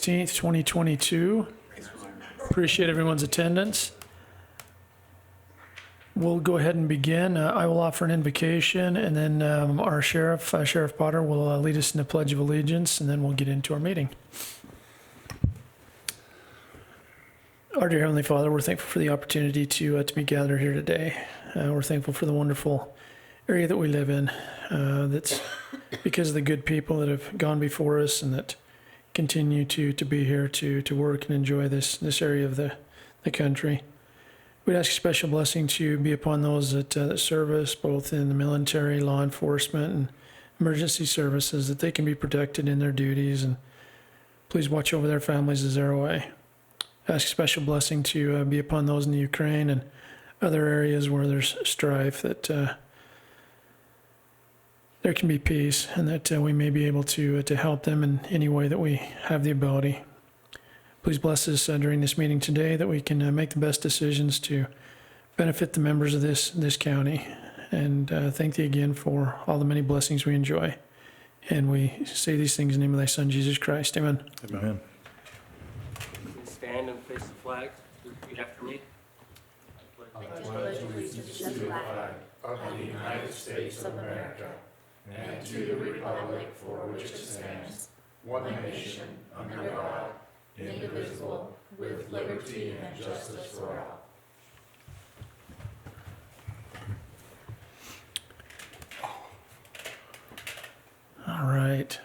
16th, 2022. Appreciate everyone's attendance. We'll go ahead and begin. I will offer an invocation, and then our Sheriff Potter, will lead us in the Pledge of Allegiance, and then we'll get into our meeting. Our dear Heavenly Father, we're thankful for the opportunity to be gathered here today. We're thankful for the wonderful area that we live in. That's because of the good people that have gone before us and that continue to be here to work and enjoy this area of the country. We'd ask a special blessing to be upon those that serve us, both in the military, law enforcement, and emergency services, that they can be protected in their duties, and please watch over their families as they're away. Ask a special blessing to be upon those in the Ukraine and other areas where there's strife, that there can be peace, and that we may be able to help them in any way that we have the ability. Please bless us during this meeting today, that we can make the best decisions to benefit the members of this county. And thank thee again for all the many blessings we enjoy. And we say these things in the name of thy Son, Jesus Christ. Amen. Amen. Please stand and face the flag. Repeat after me. I pledge allegiance to the flag of the United States of America and to the republic for which it stands, one nation, under God, indivisible, with liberty and justice for all. All right.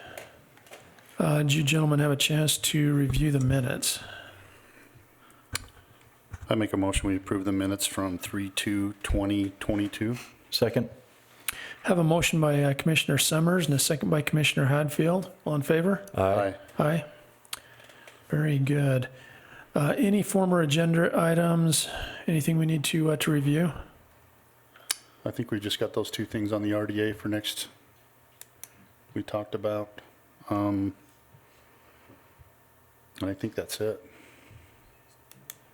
Did you gentlemen have a chance to review the minutes? I make a motion we approve the minutes from 3/2/2022. Second. Have a motion by Commissioner Summers and a second by Commissioner Hadfield. All in favor? Aye. Aye. Very good. Any former agenda items? Anything we need to review? I think we just got those two things on the RDA for next, we talked about. And I think that's it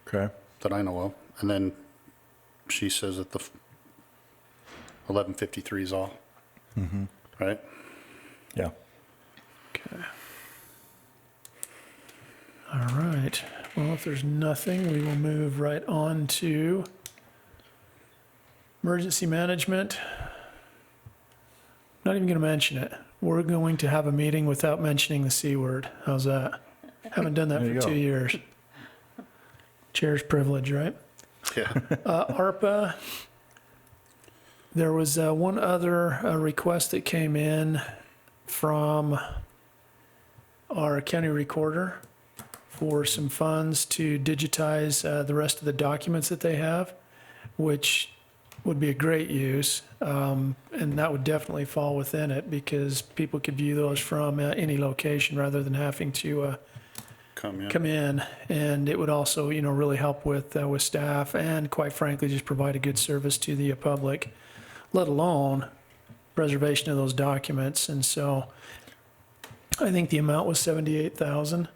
Okay. that I know of. And then she says that the 1153 is all. Right? Yeah. Okay. All right. Well, if there's nothing, we will move right on to emergency management. Not even going to mention it. We're going to have a meeting without mentioning the C word. How's that? Haven't done that There you for go. 2 years. Chair's privilege, right? Yeah. ARPA, there was one other request that came in from our county recorder for some funds to digitize the rest of the documents that they have, which would be a great use. And that would definitely fall within it, because people could view those from any location rather than having to come in. And it would also, really help with staff, and quite frankly, just provide a good service to the public, let alone preservation of those documents. And so I think the amount was $78,000.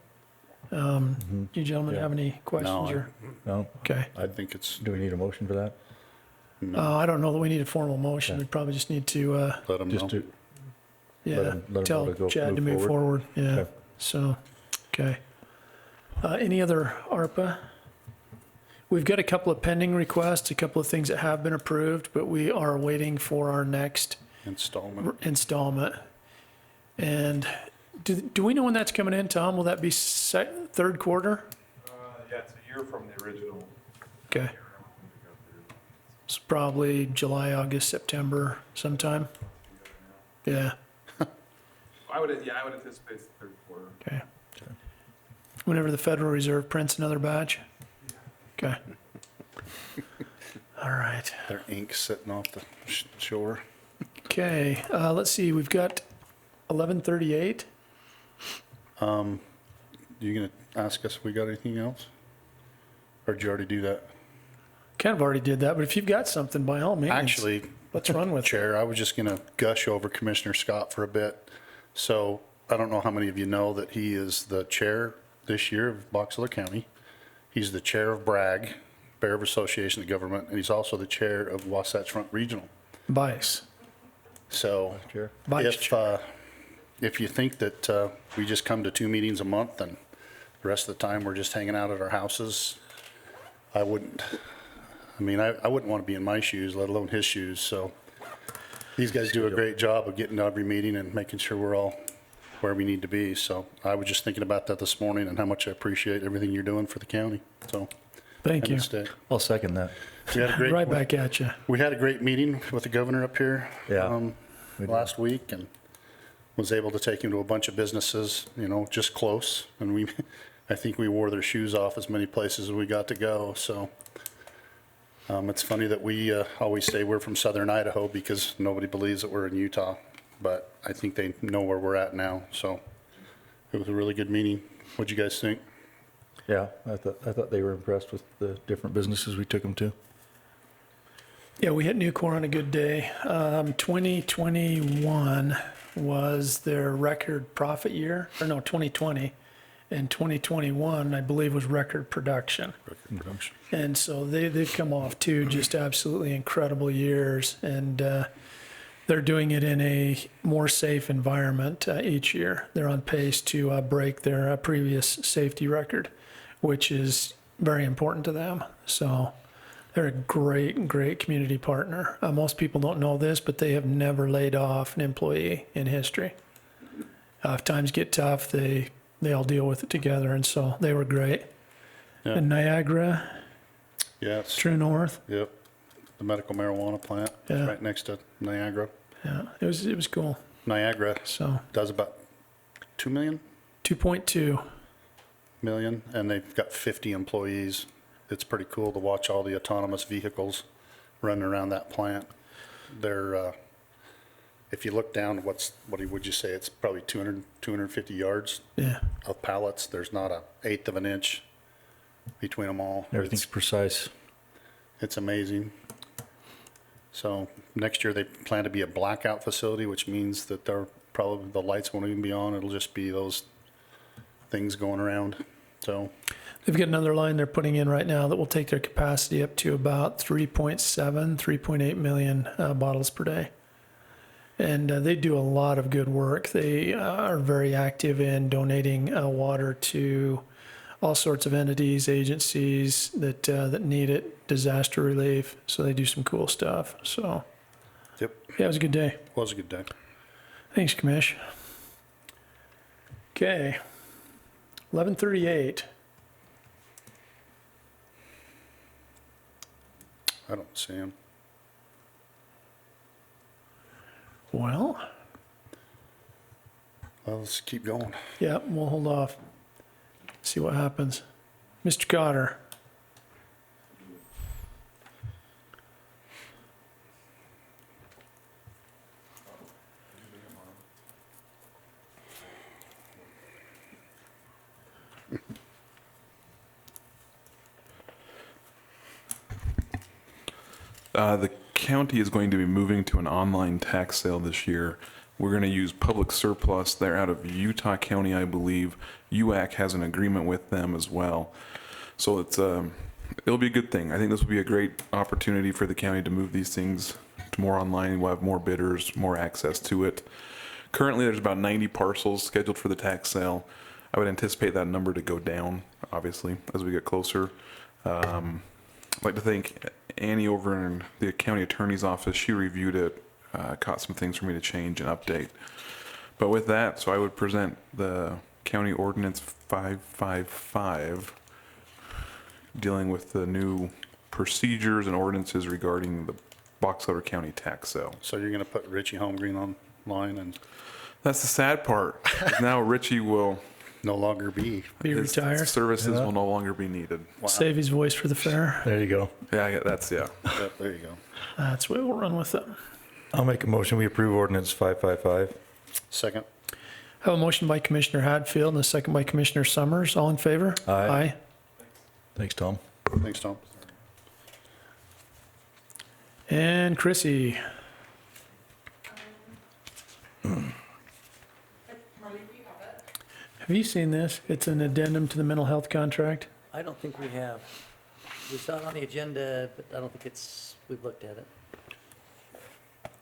Do you gentlemen Yeah. have any questions? No, No. Okay. I think it's, Do we need a motion for that? I don't know that we need a formal motion. Okay. We probably just need to, let them Just know. to, yeah, Let 'em know tell to go- Chad to move move forward. Yeah. Okay. So, okay. Any other ARPA? We've got a couple of pending requests, a couple of things that have been approved, but we are waiting for our next installment. And do we know when that's coming in, Tom? Will that be third quarter? Yeah, it's a year from the original. Okay. It's probably July, August, September sometime. Yeah. I would anticipate it's the third quarter. Okay. Whenever the Federal Reserve prints another batch? Okay. All right. Their ink sitting off the shore. Okay, let's see, we've got 1138. You gonna ask us if we got anything else? Or did you already do that? Kind of already did that, but if you've got something, by all means. Actually, Let's run with it. Chair, I was just going to gush over Commissioner Scott for a bit. So I don't know how many of you know that he is the chair this year of Box Elder County. He's the chair of BRAG, Bear of Association of Government, and he's also the chair of Wasatch Front Regional. Vice. So Vice chair. if you think that we just come to 2 meetings a month and The rest of the time, we're just hanging out at our houses. I wouldn't want to be in my shoes, let alone his shoes, so these guys do a great job of getting to every meeting and making sure we're all where we need to be. So I was just thinking about that this morning and how much I appreciate everything you're doing for the county, so. Thank and you. the state. I'll second that. We had a great. Right back at you. We had a great meeting with the governor up here. Yeah, we did. Last week, and was able to take him to a bunch of businesses, just close. And I think we wore their shoes off as many places as we got to go, so. It's funny that we always say we're from southern Idaho because nobody believes that we're in Utah, but I think they know where we're at now, so. It was a really good meeting. What'd you guys think? Yeah, I thought they were impressed with the different businesses we took them to. Yeah, we hit Nucor on a good day. 2021 was their record profit year, or no, 2020. And 2021, I believe, was record production. And so they've come off two just absolutely incredible years. And they're doing it in a more safe environment each year. They're on pace to break their previous safety record, which is very important to them. So they're a great, great community partner. Most people don't know this, but they have never laid off an employee in history. If times get tough, they all deal with it together, and so they were great. Yeah. And Niagara, Yes. true north. Yep. The medical marijuana plant, Yeah. right next to Niagara. Yeah, it was cool. Niagara So does about 2 million, 2.2. and they've got 50 employees. It's pretty cool to watch all the autonomous vehicles running around that plant. They're, if you look down, what would you say? It's probably 250 yards Yeah, of pallets. There's not an eighth of an inch between them all. Everything's precise. It's amazing. So next year they plan to be a blackout facility, which means that the lights won't even be on. It'll just be those things going around. So they've got another line they're putting in right now that will take their capacity up to about 3.8 million bottles per day. And they do a lot of good work. They are very active in donating water to all sorts of entities, agencies that need it, disaster relief. So they do some cool stuff. So yep, yeah, it was a good day. was a good day. Thanks, Commish. Okay, 11:38. I don't see him. Well, Let's keep going. yeah, we'll hold off. See what happens. Mr. Cotter. The county is going to be moving to an online tax sale this year. We're going to use public surplus. They're out of Utah County, I believe. UAC has an agreement with them as well. So it'll be a good thing. I think this will be a great opportunity for the county to move these things to more online. We'll have more bidders, more access to it. Currently, there's about 90 parcels scheduled for the tax sale. I would anticipate that number to go down, obviously, as we get closer. I'd like to thank Annie over in the county attorney's office. She reviewed it, caught some things for me to change and update. But with that, so I would present the county ordinance 555, dealing with the new procedures and ordinances regarding the Box Elder County tax sale. So you're going to put Richie Holmgreen online and That's the sad part. Is now Richie will no longer be. Be his retired. services will no longer be needed. Save his voice for the fair. There you go. Yeah, that's yeah. Yep, there you go. That's the way we'll run with it. I'll make a motion. We approve ordinance 555. Second. I have a motion by Commissioner Hadfield and a second by Commissioner Summers. All in favor? Aye. Thanks, Tom. Thanks, Tom. And Chrissy. Have you seen this? It's an addendum to the mental health contract. I don't think we have. We saw it on the agenda, but I don't think we've looked at it.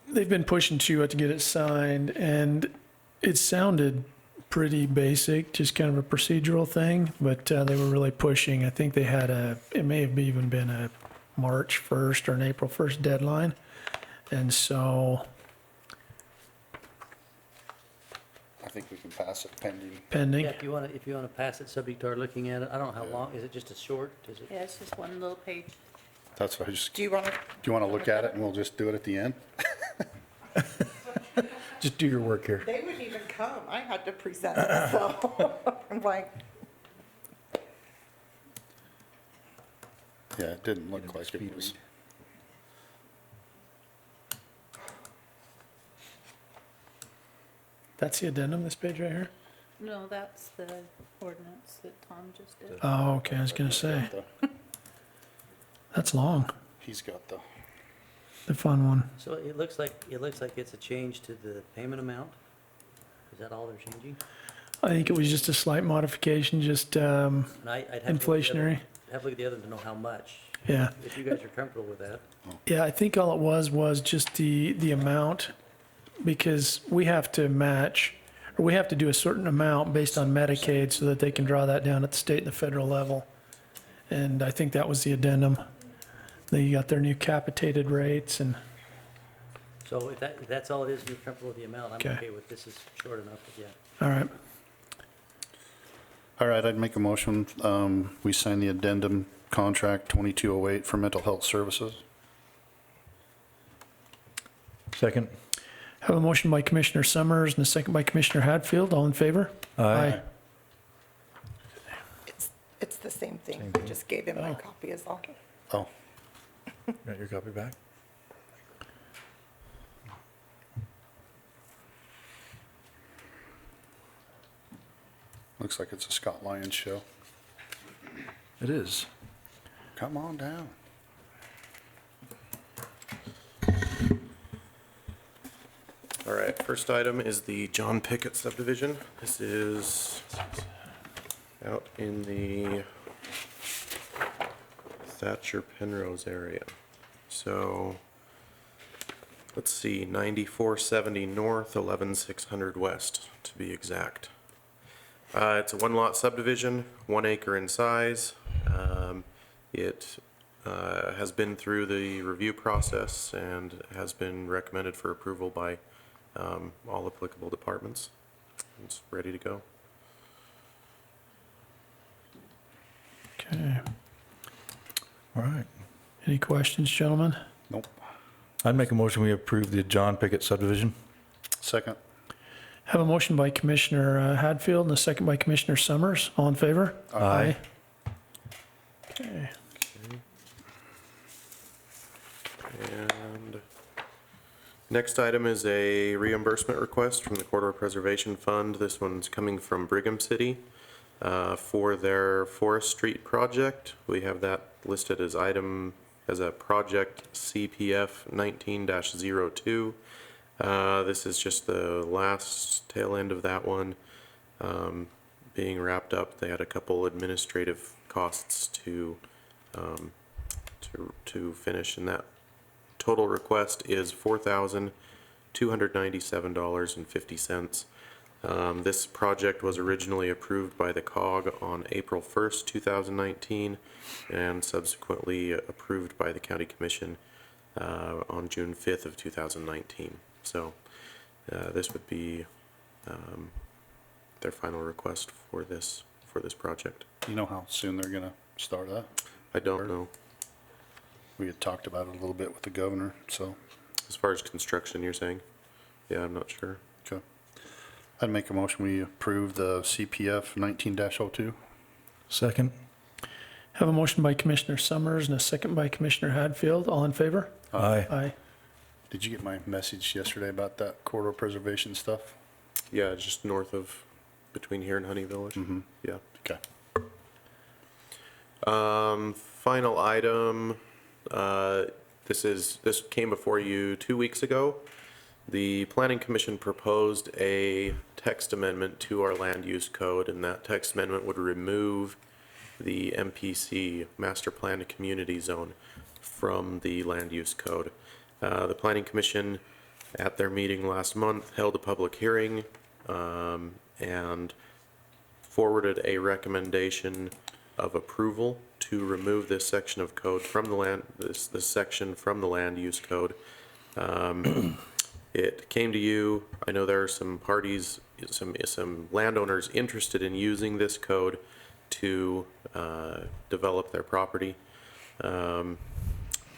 They've been pushing to get it signed, and it sounded pretty basic, just kind of a procedural thing, but they were really pushing. I think they had it may have even been a March 1st or an April 1st deadline. And so I think we can pass it pending. pending. Yeah, if you want to pass it, subject to our looking at it, I don't know how long, is it just a short, is it? Yeah, it's just one little page. That's what I just, Do you want to, do you want to look at it and we'll just do it at the end? Just do your work here. they wouldn't even come. I had to present it, so I'm like, Yeah, it didn't look like it was. That's the addendum, this page right here? No, that's the ordinance that Tom just did. Oh, okay, I was gonna say, that's long, He's got the fun one. So it looks like it's a change to the payment amount? Is that all they're changing? I think it was just a slight modification, just, And I'd have to look at the other- inflationary. Have to look at the other to know how much. Yeah. If you guys are comfortable with that. Yeah, I think all it was just the amount, because we have to match, or we have to do a certain amount based on Medicaid so that they can draw that down at the state and the federal level. And I think that was the addendum. They got their new capitated rates and, So if that's all it is, and you're comfortable with the amount, I'm Okay. okay with this is short enough, but yeah. all right. All right, I'd make a motion, we sign the addendum contract 2208 for mental health services. Second? Have a motion by Commissioner Summers and a second by Commissioner Hadfield. All in favor? Aye. it's the same thing. Same thing. Just gave him my Oh. copy as well. Oh, Got your copy back? looks like it's a Scott Lyons show. It is. Come on down. All right, first item is the John Pickett subdivision. This is out in the Thatcher Penrose area. So, let's see, 9470 north, 11600 west, to be exact. It's a one-lot subdivision, 1 acre in size. It has been through the review process and has been recommended for approval by all applicable departments. It's ready to go. Okay. All right. Any questions, gentlemen? Nope. I'd make a motion, we approve the John Pickett subdivision. Second. Have a motion by Commissioner Hadfield and a second by Commissioner Summers. All in favor? Aye. Okay. And next item is a reimbursement request from the Corridor Preservation Fund. This one's coming from Brigham City for their Forest Street project. We have that listed as a project CPF 19-02. This is just the last tail end of that one being wrapped up. They had a couple administrative costs to finish, and that total request is $4,297.50. This project was originally approved by the COG on April 1st, 2019, and subsequently approved by the County Commission on June 5th of 2019. So this would be their final request for this project. You know how soon they're gonna start that? I don't know. We had talked about it a little bit with the governor, so, As far as construction, you're saying? Yeah, I'm not sure. okay. I'd make a motion, we approve the CPF 19-02. Second? Have a motion by Commissioner Summers and a second by Commissioner Hadfield. All in favor? Aye. Aye. Did you get my message yesterday about that corridor preservation stuff? Yeah, just north of, between here and Honey Village. Mm-hmm. Yeah. Okay. Final item, this came before you 2 weeks ago. The Planning Commission proposed a text amendment to our land use code, and that text amendment would remove the MPC, Master Plan Community Zone, from the land use code. The Planning Commission, at their meeting last month, held a public hearing, and forwarded a recommendation of approval to remove this section of code from the land, this section from the land use code. It came to you, I know there are some parties, some landowners interested in using this code to develop their property.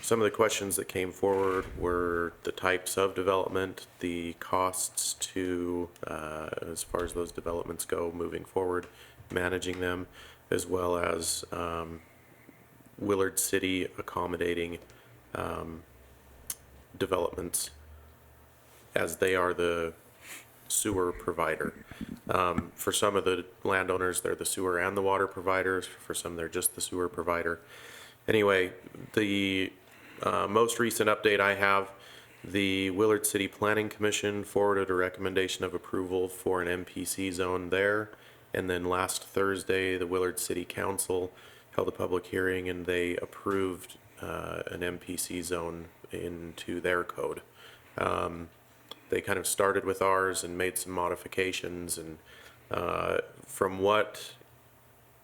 Some of the questions that came forward were the types of development, the costs to, as far as those developments go moving forward, managing them, as well as Willard City accommodating developments as they are the sewer provider. For some of the landowners, they're the sewer and the water providers. For some, they're just the sewer provider. Anyway, the most recent update I have, the Willard City Planning Commission forwarded a recommendation of approval for an MPC zone there. And then last Thursday, the Willard City Council held a public hearing and they approved an MPC zone into their code. They kind of started with ours and made some modifications, and from what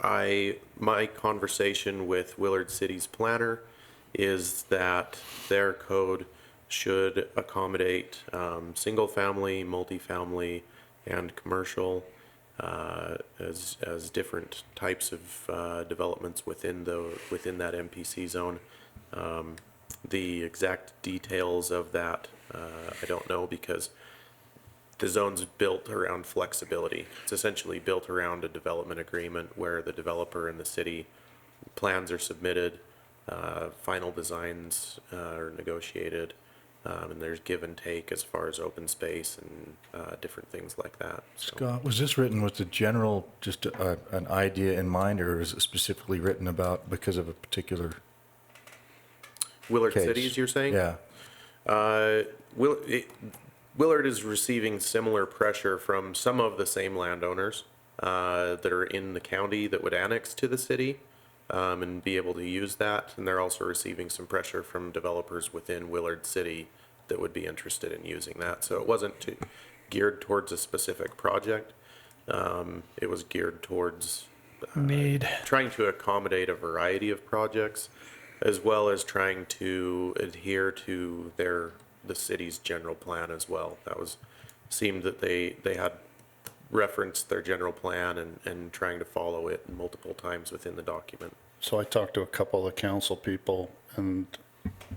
my conversation with Willard City's planner is that their code should accommodate single-family, multifamily, and commercial as different types of developments within that MPC zone. The exact details of that I don't know, because the zone's built around flexibility. It's essentially built around a development agreement where the developer and the city plans are submitted, final designs are negotiated, and there's give and take as far as open space and different things like that. So, Scott, was this written with the general, just an idea in mind, or is it specifically written about because of a particular Willard case? Cities, you're saying? Yeah. Willard is receiving similar pressure from some of the same landowners that are in the county that would annex to the city and be able to use that. And they're also receiving some pressure from developers within Willard City that would be interested in using that. So it wasn't geared towards a specific project. It was geared towards trying to accommodate a variety of projects, as well as trying to adhere to the city's general plan as well. Seemed that they had referenced their general plan and trying to follow it multiple times within the document. So I talked to a couple of the council people, and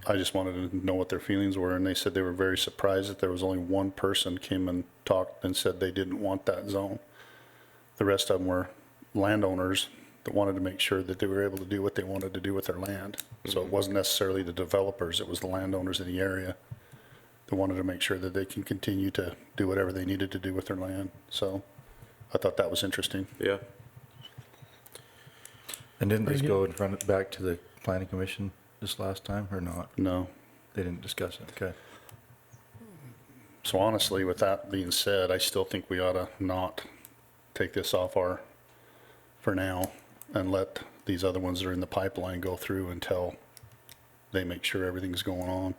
I just wanted to know what their feelings were, and they said they were very surprised that there was only one person came and talked and said they didn't want that zone. The rest of them were landowners that wanted to make sure that they were able to do what they wanted to do with their land. So it wasn't necessarily the developers, it was the landowners in the area that wanted to make sure that they can continue to do whatever they needed to do with their land. So I thought that was interesting. Yeah. And didn't this go back to the planning commission this last time, or not? No. They didn't discuss it, okay. So honestly, with that being said, I still think we ought to not take this off for now, and let these other ones that are in the pipeline go through until they make sure everything's going on.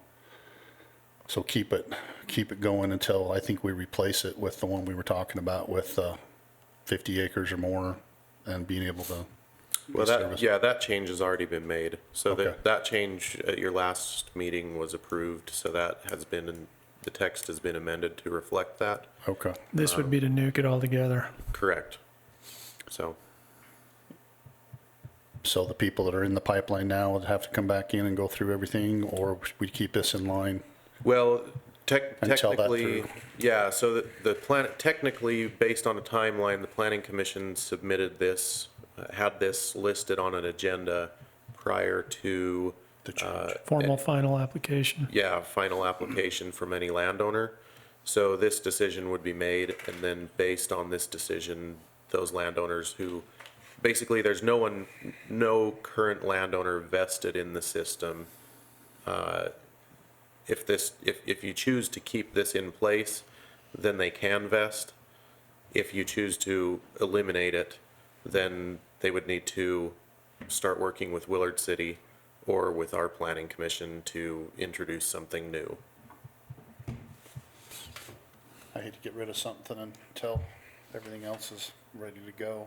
So keep it going until I think we replace it with the one we were talking about with 50 acres or more and being able to Well, that change has already been made. So Okay. that change at your last meeting was approved. So that has been, the text has been amended to reflect that. Okay. This would be to nuke it all together. Correct. So, So the people that are in the pipeline now would have to come back in and go through everything, or we keep this in line? well, And tell that technically, through. yeah, so the plan, technically, based on a timeline, the planning commission submitted this, had this listed on an agenda prior to, The change. Formal final application. final application from any landowner. So this decision would be made, and then based on this decision, those landowners who, basically, there's no current landowner vested in the system. If you choose to keep this in place, then they can vest. If you choose to eliminate it, then they would need to start working with Willard City or with our planning commission to introduce something new. I hate to get rid of something until Everything else is ready to go.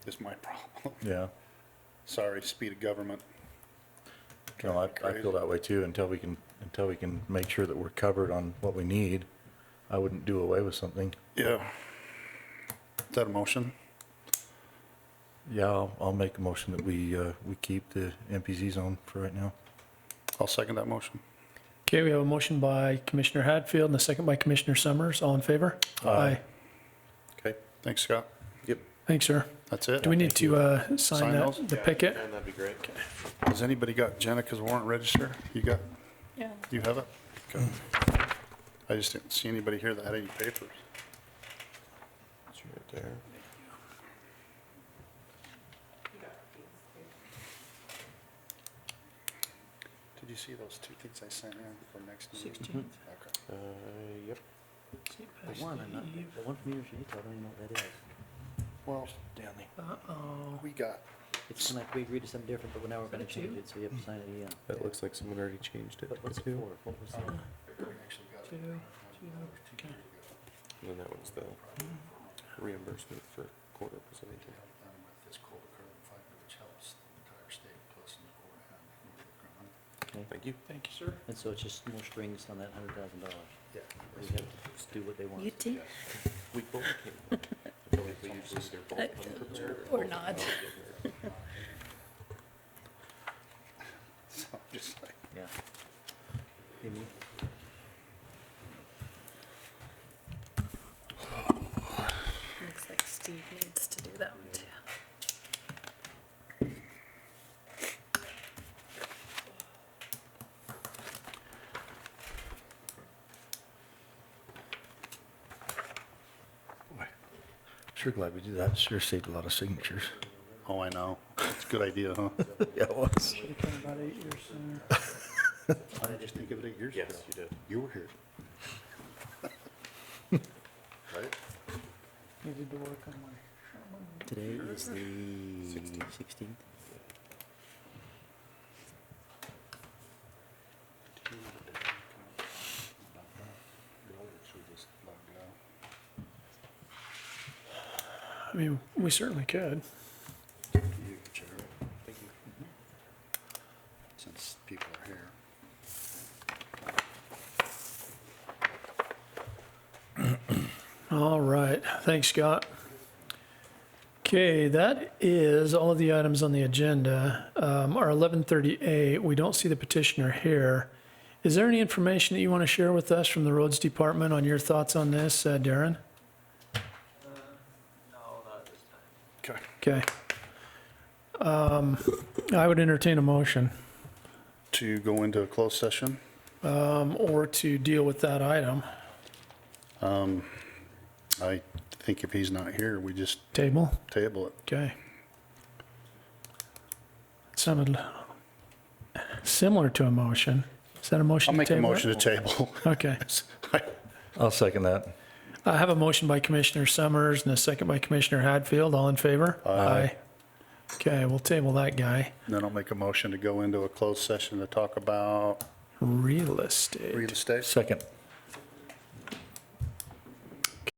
Is my problem. Yeah. Sorry, speed of government. No, I feel that way too, until we can make sure that we're covered on what we need. I wouldn't do away with something. Yeah. Is that a motion? Yeah, I'll make a motion that we keep the MPZ zone for right now. I'll second that motion. Okay, we have a motion by Commissioner Hadfield and a second by Commissioner Summers. All in favor? Aye. Okay, Thanks, Scott. yep. Thanks, sir. That's it. Do we need to sign Sign those? that, the Pickett? And that'd be great. Has anybody got Jenica's warrant register? You got, Yeah. you have it? Okay. I just didn't see anybody here that had any papers. It's right there. Did you see those two things I sent in for next meeting? 16th. Okay. Yep. The one, I'm not, the one from yours, I don't even know what that is. Well, Stanley. Uh-oh. we got, It's kind of like we agreed to something different, but now we're gonna change it, so you have to sign it again. That looks like someone already changed it. But what's it too. for? What was that? Okay. And then that one's the reimbursement for court representation. Okay. Thank you. Thank you, sir. And so it's just more strings on that $100,000. Yeah. We have to just do what they want. You too? We both came. I feel like we usually either both unprepared Or both not. unprepared. so I'm just like, Yeah. Amy? Looks like Steve needs to do that one too. Sure glad we did that. Sure saved a lot of signatures. oh, I know. It's a good idea, huh? Yeah, it was. About 8 years sooner. I didn't just think of it 8 years ago. Yes, you did. You were here. Right? Needed to work on my. Today is the 16th. I mean, we certainly could. You, Chair. Thank you. Since people are here. All right, thanks, Scott. Okay, that is all of the items on the agenda. Our 11:30A, we don't see the petitioner here. Is there any information that you want to share with us from the roads department on your thoughts on this, Darren? No, not this time. Okay. Okay. I would entertain a motion, To go into a closed session? or to deal with that item. I think if he's not here, we just Table? table it. Okay. It sounded similar to a motion. Is that a motion I'll to make a table it? motion to table. Okay. I'll second that. I have a motion by Commissioner Summers and a second by Commissioner Hadfield. All in favor? Aye. Okay, we'll table that guy. Then I'll make a motion to go into a closed session to talk about Real estate. real estate. Second.